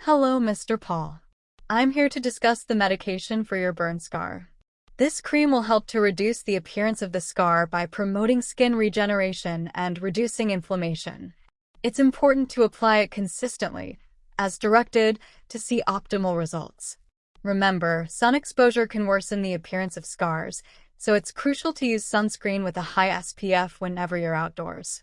Hello, Mr. Paul. I'm here to discuss the medication for your burn scar. This cream will help to reduce the appearance of the scar by promoting skin regeneration and reducing inflammation. It's important to apply it consistently, as directed, to see optimal results. Remember, sun exposure can worsen the appearance of scars, so it's crucial to use sunscreen with a high SPF whenever you're outdoors.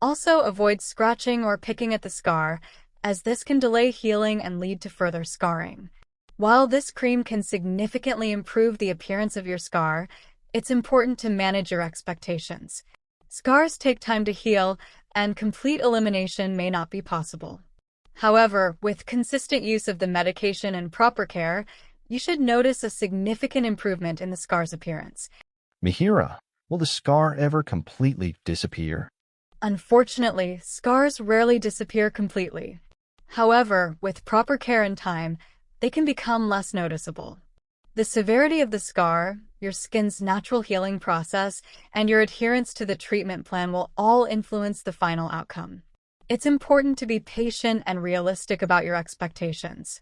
Also, avoid scratching or picking at the scar, as this can delay healing and lead to further scarring. While this cream can significantly improve the appearance of your scar, it's important to manage your expectations. Scars take time to heal, and complete elimination may not be possible. However, with consistent use of the medication and proper care, you should notice a significant improvement in the scar's appearance. Mihira, will the scar ever completely disappear? Unfortunately, scars rarely disappear completely. However, with proper care and time, they can become less noticeable. The severity of the scar, your skin's natural healing process, and your adherence to the treatment plan will all influence the final outcome. It's important to be patient and realistic about your expectations.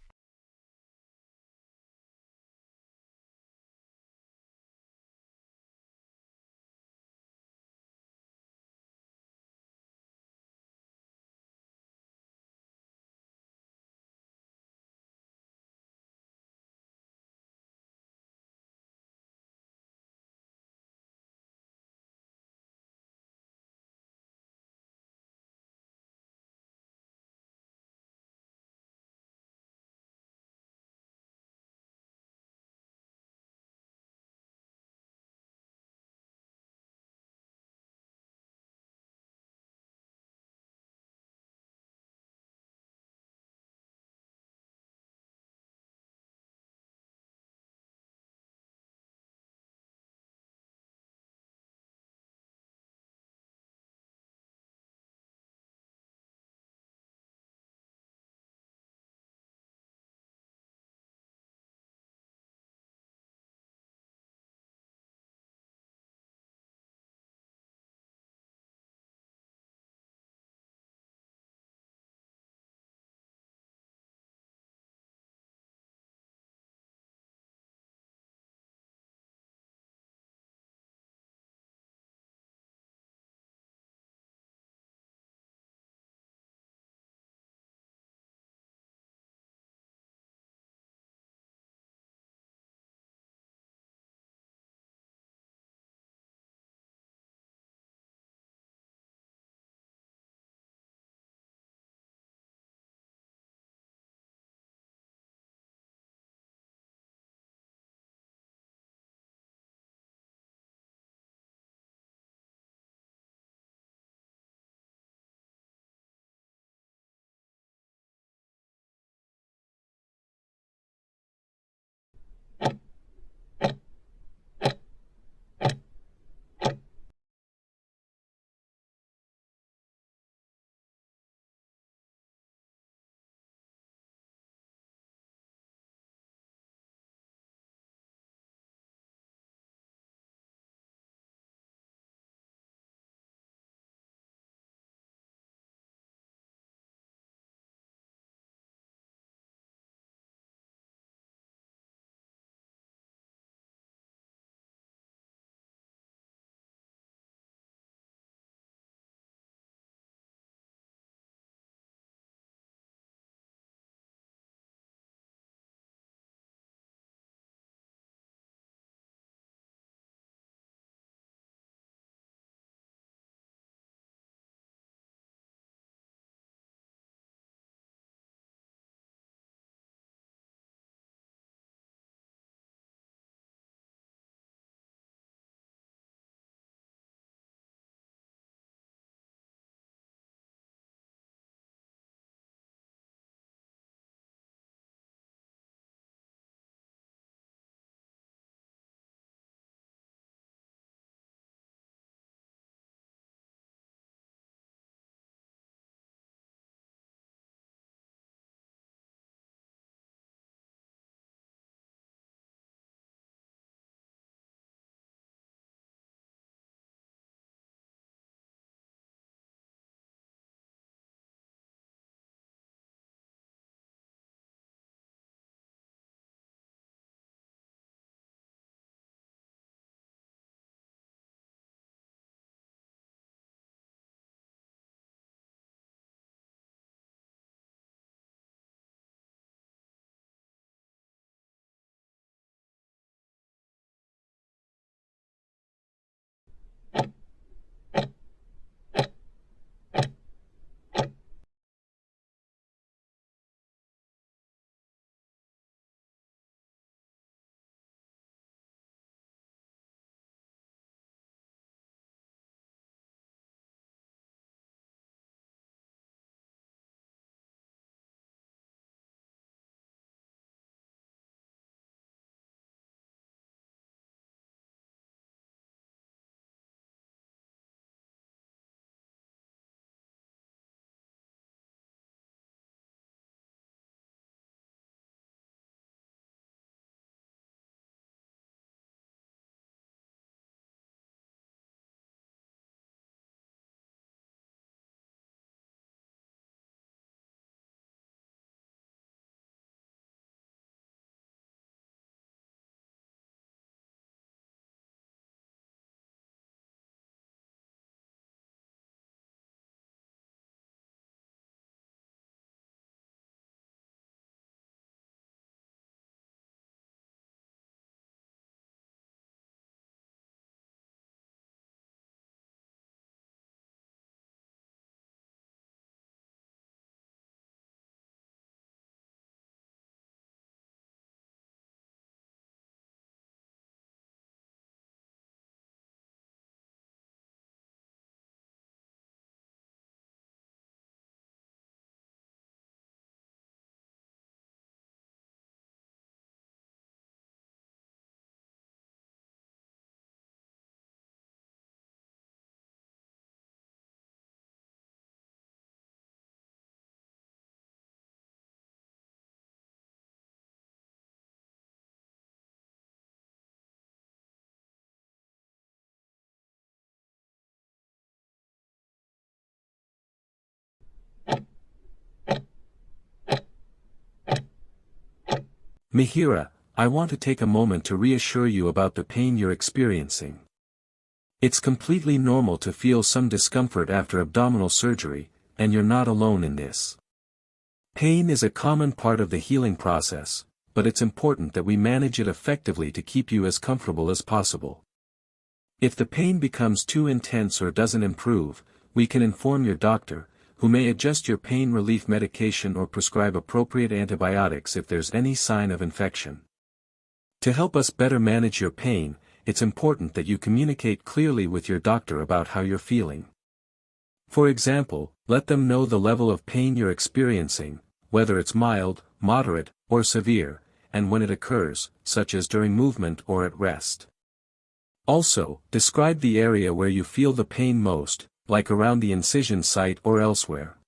Mihira, I want to take a moment to reassure you about the pain you're experiencing. It's completely normal to feel some discomfort after abdominal surgery, and you're not alone in this. Pain is a common part of the healing process, but it's important that we manage it effectively to keep you as comfortable as possible. If the pain becomes too intense or doesn't improve, we can inform your doctor, who may adjust your pain relief medication or prescribe appropriate antibiotics if there's any sign of infection. To help us better manage your pain, it's important that you communicate clearly with your doctor about how you're feeling. For example, let them know the level of pain you're experiencing, whether it's mild, moderate, or severe, and when it occurs, such as during movement or at rest. Also, describe the area where you feel the pain most, like around the incision site or elsewhere.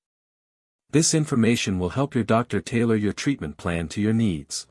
This information will help your doctor tailor your treatment plan to your needs.